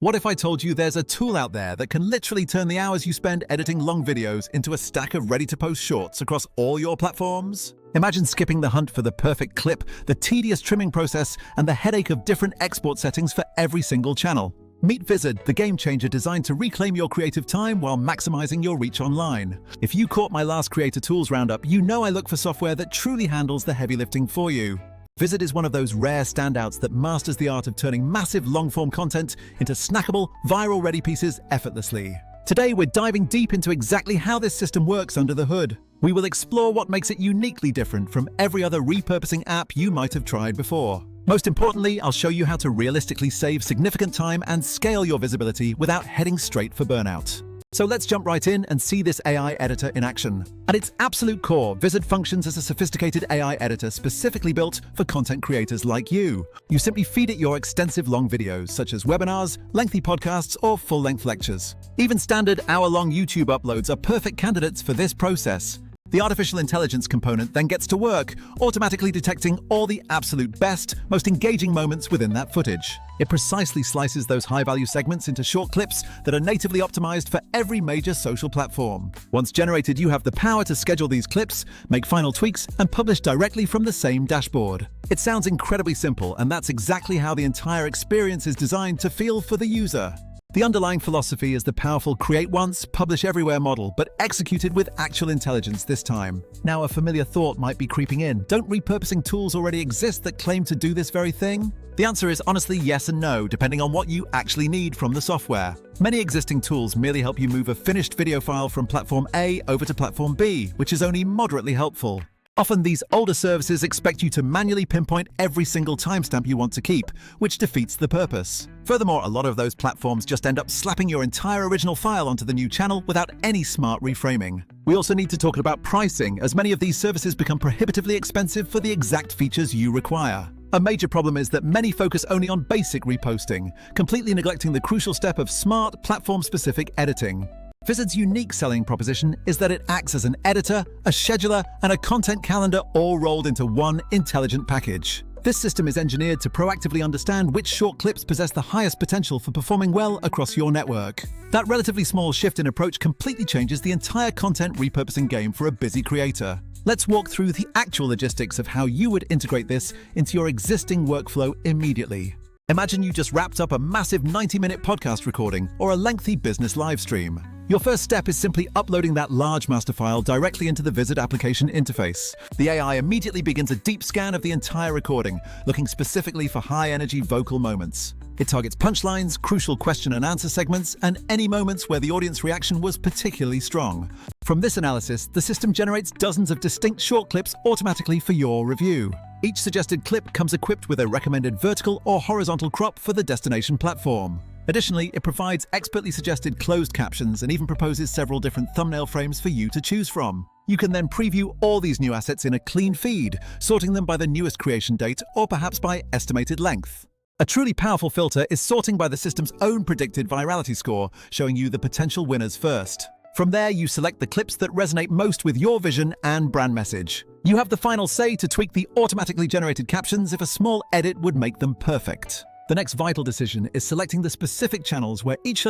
What if I told you there's a tool out there that can literally turn the hours you spend editing long videos into a stack of ready-to-post shorts across all your platforms? Imagine skipping the hunt for the perfect clip, the tedious trimming process, and the headache of different export settings for every single channel. Meet Vizard, the game changer designed to reclaim your creative time while maximizing your reach online. If you caught my last Creator Tools roundup, you know I look for software that truly handles the heavy lifting for you. Vizard is one of those rare standouts that masters the art of turning massive long-form content into snackable, viral-ready pieces effortlessly. Today, we're diving deep into exactly how this system works under the hood. We will explore what makes it uniquely different from every other repurposing app you might have tried before. Most importantly, I'll show you how to realistically save significant time and scale your visibility without heading straight for burnout. So let's jump right in and see this AI editor in action. At its absolute core, Vizard functions as a sophisticated AI editor specifically built for content creators like you. You simply feed it your extensive long videos, such as webinars, lengthy podcasts, or full-length lectures. Even standard hour-long YouTube uploads are perfect candidates for this process. The artificial intelligence component then gets to work, automatically detecting all the absolute best, most engaging moments within that footage. It precisely slices those high-value segments into short clips that are natively optimized for every major social platform. Once generated, you have the power to schedule these clips, make final tweaks, and publish directly from the same dashboard. It sounds incredibly simple, and that's exactly how the entire experience is designed to feel for the user. The underlying philosophy is the powerful create once, publish everywhere model, but executed with actual intelligence this time. Now, a familiar thought might be creeping in. Don't repurposing tools already exist that claim to do this very thing? The answer is honestly yes and no, depending on what you actually need from the software. Many existing tools merely help you move a finished video file from platform A over to platform B, which is only moderately helpful. Often, these older services expect you to manually pinpoint every single timestamp you want to keep, which defeats the purpose. Furthermore, a lot of those platforms just end up slapping your entire original file onto the new channel without any smart reframing. We also need to talk about pricing, as many of these services become prohibitively expensive for the exact features you require. A major problem is that many focus only on basic reposting, completely neglecting the crucial step of smart, platform-specific editing. Vizard's unique selling proposition is that it acts as an editor, a scheduler, and a content calendar all rolled into one intelligent package. This system is engineered to proactively understand which short clips possess the highest potential for performing well across your network. That relatively small shift in approach completely changes the entire content repurposing game for a busy creator. Let's walk through the actual logistics of how you would integrate this into your existing workflow immediately. Imagine you just wrapped up a massive 90-minute podcast recording or a lengthy business live stream. Your first step is simply uploading that large master file directly into the Vizard application interface. The AI immediately begins a deep scan of the entire recording, looking specifically for high-energy vocal moments. It targets punchlines, crucial question and answer segments, and any moments where the audience reaction was particularly strong. From this analysis, the system generates dozens of distinct short clips automatically for your review. Each suggested clip comes equipped with a recommended vertical or horizontal crop for the destination platform. Additionally, it provides expertly suggested closed captions and even proposes several different thumbnail frames for you to choose from. You can then preview all these new assets in a clean feed, sorting them by the newest creation date or perhaps by estimated length. A truly powerful filter is sorting by the system's own predicted virality score, showing you the potential winners first. From there, you select the clips that resonate most with your vision and brand message. You have the final say to tweak the automatically generated captions if a small edit would make them perfect. The next vital decision is selecting the specific channels where each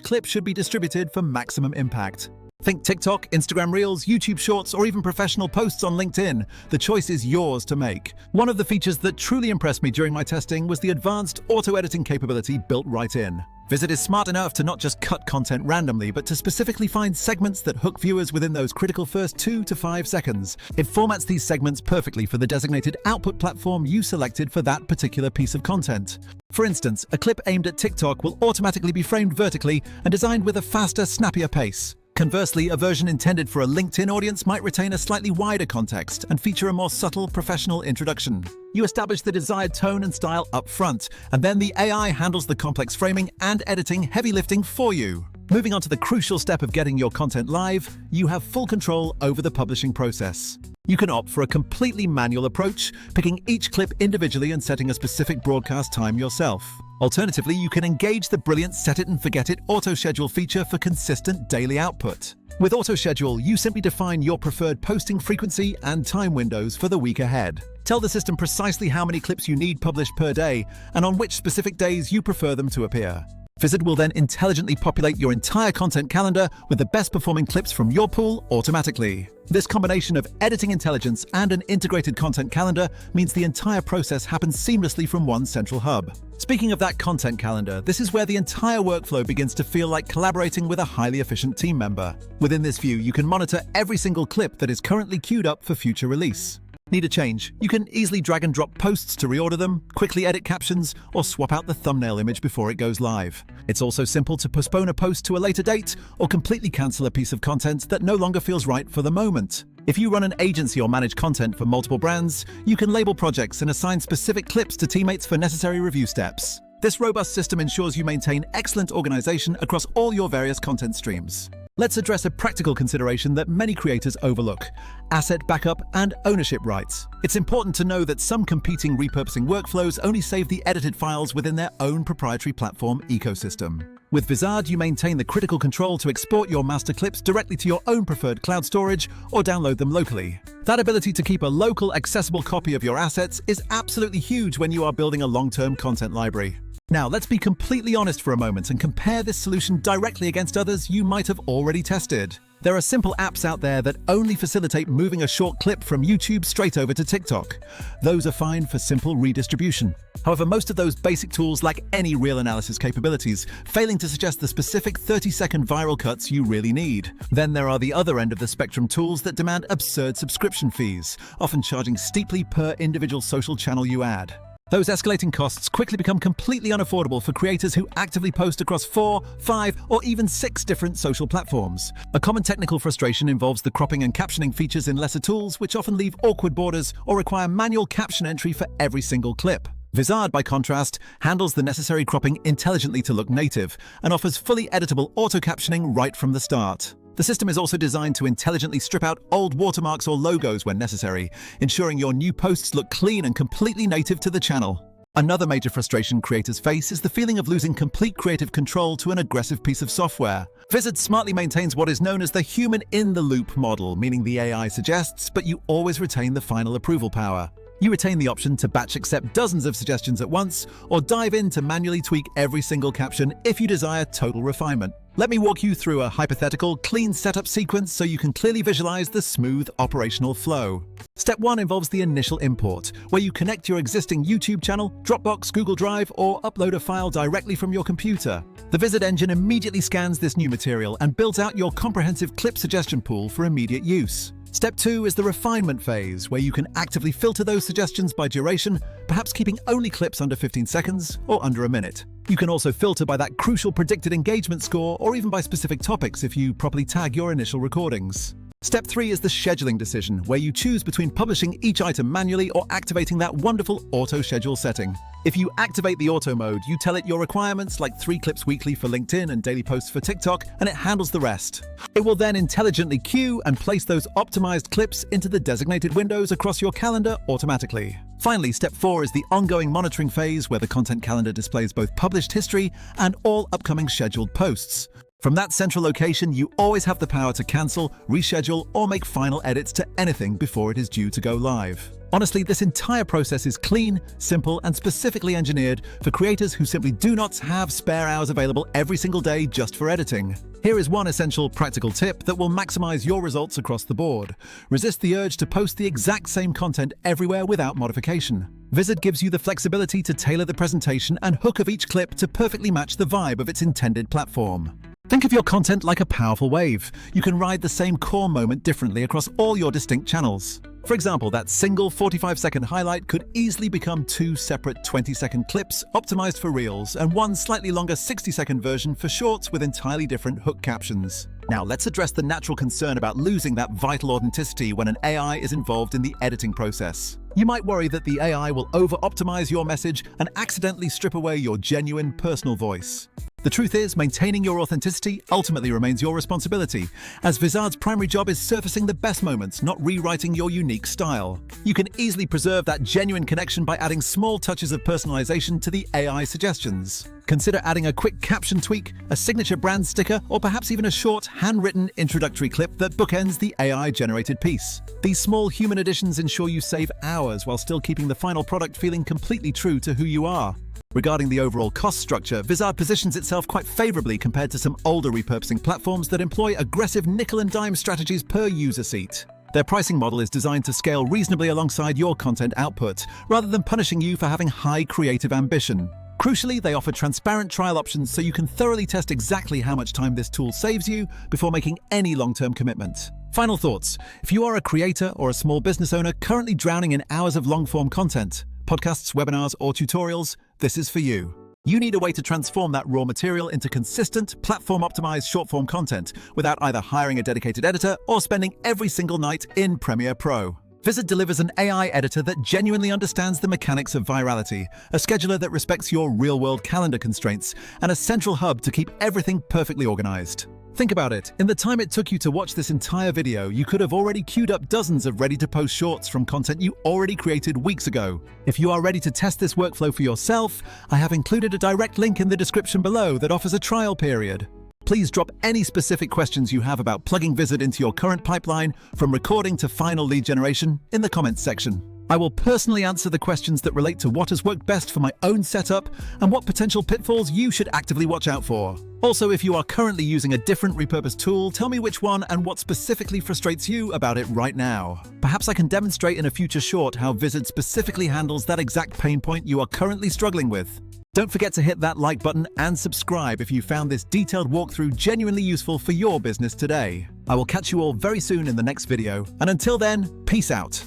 clip should be distributed for maximum impact. Think TikTok, Instagram Reels, YouTube Shorts, or even professional posts on LinkedIn. The choice is yours to make. One of the features that truly impressed me during my testing was the advanced auto-editing capability built right in. Vizard is smart enough to not just cut content randomly, but to specifically find segments that hook viewers within those critical first 2 to 5 seconds. It formats these segments perfectly for the designated output platform you selected for that particular piece of content. For instance, a clip aimed at TikTok will automatically be framed vertically and designed with a faster, snappier pace. Conversely, a version intended for a LinkedIn audience might retain a slightly wider context and feature a more subtle, professional introduction. You establish the desired tone and style up front, and then the AI handles the complex framing and editing heavy lifting for you. Moving on to the crucial step of getting your content live, you have full control over the publishing process. You can opt for a completely manual approach, picking each clip individually and setting a specific broadcast time yourself. Alternatively, you can engage the brilliant set it and forget it auto-schedule feature for consistent daily output. With auto-schedule, you simply define your preferred posting frequency and time windows for the week ahead. Tell the system precisely how many clips you need published per day and on which specific days you prefer them to appear. Vizard will then intelligently populate your entire content calendar with the best performing clips from your pool automatically. This combination of editing intelligence and an integrated content calendar means the entire process happens seamlessly from one central hub. Speaking of that content calendar, this is where the entire workflow begins to feel like collaborating with a highly efficient team member. Within this view, you can monitor every single clip that is currently queued up for future release. Need a change? You can easily drag and drop posts to reorder them, quickly edit captions, or swap out the thumbnail image before it goes live. It's also simple to postpone a post to a later date or completely cancel a piece of content that no longer feels right for the moment. If you run an agency or manage content for multiple brands, you can label projects and assign specific clips to teammates for necessary review steps. This robust system ensures you maintain excellent organization across all your various content streams. Let's address a practical consideration that many creators overlook: asset backup and ownership rights. It's important to know that some competing repurposing workflows only save the edited files within their own proprietary platform ecosystem. With Vizard, you maintain the critical control to export your master clips directly to your own preferred cloud storage or download them locally. That ability to keep a local, accessible copy of your assets is absolutely huge when you are building a long-term content library. Now, let's be completely honest for a moment and compare this solution directly against others you might have already tested. There are simple apps out there that only facilitate moving a short clip from YouTube straight over to TikTok. Those are fine for simple redistribution. However, most of those basic tools lack any real analysis capabilities, failing to suggest the specific 30-second viral cuts you really need. Then there are the other end of the spectrum tools that demand absurd subscription fees, often charging steeply per individual social channel you add. Those escalating costs quickly become completely unaffordable for creators who actively post across 4, 5, or even 6 different social platforms. A common technical frustration involves the cropping and captioning features in lesser tools, which often leave awkward borders or require manual caption entry for every single clip. Vizard, by contrast, handles the necessary cropping intelligently to look native and offers fully editable auto-captioning right from the start. The system is also designed to intelligently strip out old watermarks or logos when necessary, ensuring your new posts look clean and completely native to the channel. Another major frustration creators face is the feeling of losing complete creative control to an aggressive piece of software. Vizard smartly maintains what is known as the human-in-the-loop model, meaning the AI suggests, but you always retain the final approval power. You retain the option to batch accept dozens of suggestions at once, or dive in to manually tweak every single caption if you desire total refinement. Let me walk you through a hypothetical, clean setup sequence so you can clearly visualize the smooth operational flow. Step 1 involves the initial import, where you connect your existing YouTube channel, Dropbox, Google Drive, or upload a file directly from your computer. The Vizard engine immediately scans this new material and builds out your comprehensive clip suggestion pool for immediate use. Step 2 is the refinement phase, where you can actively filter those suggestions by duration, perhaps keeping only clips under 15 seconds or under a minute. You can also filter by that crucial predicted engagement score or even by specific topics if you properly tag your initial recordings. Step 3 is the scheduling decision, where you choose between publishing each item manually or activating that wonderful auto schedule setting. If you activate the auto mode, you tell it your requirements, like 3 clips weekly for LinkedIn and daily posts for TikTok, and it handles the rest. It will then intelligently queue and place those optimized clips into the designated windows across your calendar automatically. Finally, step 4 is the ongoing monitoring phase, where the content calendar displays both published history and all upcoming scheduled posts. From that central location, you always have the power to cancel, reschedule, or make final edits to anything before it is due to go live. Honestly, this entire process is clean, simple, and specifically engineered for creators who simply do not have spare hours available every single day just for editing. Here is one essential practical tip that will maximize your results across the board. Resist the urge to post the exact same content everywhere without modification. Vizard gives you the flexibility to tailor the presentation and hook of each clip to perfectly match the vibe of its intended platform. Think of your content like a powerful wave. You can ride the same core moment differently across all your distinct channels. For example, that single 45-second highlight could easily become 2 separate 20-second clips optimized for Reels and one slightly longer 60-second version for Shorts with entirely different hook captions. Now, let's address the natural concern about losing that vital authenticity when an AI is involved in the editing process. You might worry that the AI will over-optimize your message and accidentally strip away your genuine personal voice. The truth is, maintaining your authenticity ultimately remains your responsibility, as Vizard's primary job is surfacing the best moments, not rewriting your unique style. You can easily preserve that genuine connection by adding small touches of personalization to the AI suggestions. Consider adding a quick caption tweak, a signature brand sticker, or perhaps even a short, handwritten introductory clip that bookends the AI-generated piece. These small human additions ensure you save hours while still keeping the final product feeling completely true to who you are. Regarding the overall cost structure, Vizard positions itself quite favorably compared to some older repurposing platforms that employ aggressive nickel-and-dime strategies per user seat. Their pricing model is designed to scale reasonably alongside your content output, rather than punishing you for having high creative ambition. Crucially, they offer transparent trial options so you can thoroughly test exactly how much time this tool saves you before making any long-term commitment. Final thoughts. If you are a creator or a small business owner currently drowning in hours of long-form content, podcasts, webinars, or tutorials, this is for you. You need a way to transform that raw material into consistent, platform-optimized short-form content without either hiring a dedicated editor or spending every single night in Premiere Pro. Vizard delivers an AI editor that genuinely understands the mechanics of virality, a scheduler that respects your real-world calendar constraints, and a central hub to keep everything perfectly organized. Think about it. In the time it took you to watch this entire video, you could have already queued up dozens of ready-to-post shorts from content you already created weeks ago. If you are ready to test this workflow for yourself, I have included a direct link in the description below that offers a trial period. Please drop any specific questions you have about plugging Vizard into your current pipeline, from recording to final lead generation, in the comments section. I will personally answer the questions that relate to what has worked best for my own setup and what potential pitfalls you should actively watch out for. Also, if you are currently using a different repurposed tool, tell me which one and what specifically frustrates you about it right now. Perhaps I can demonstrate in a future short how Vizard specifically handles that exact pain point you are currently struggling with. Don't forget to hit that like button and subscribe if you found this detailed walkthrough genuinely useful for your business today. I will catch you all very soon in the next video, and until then, peace out.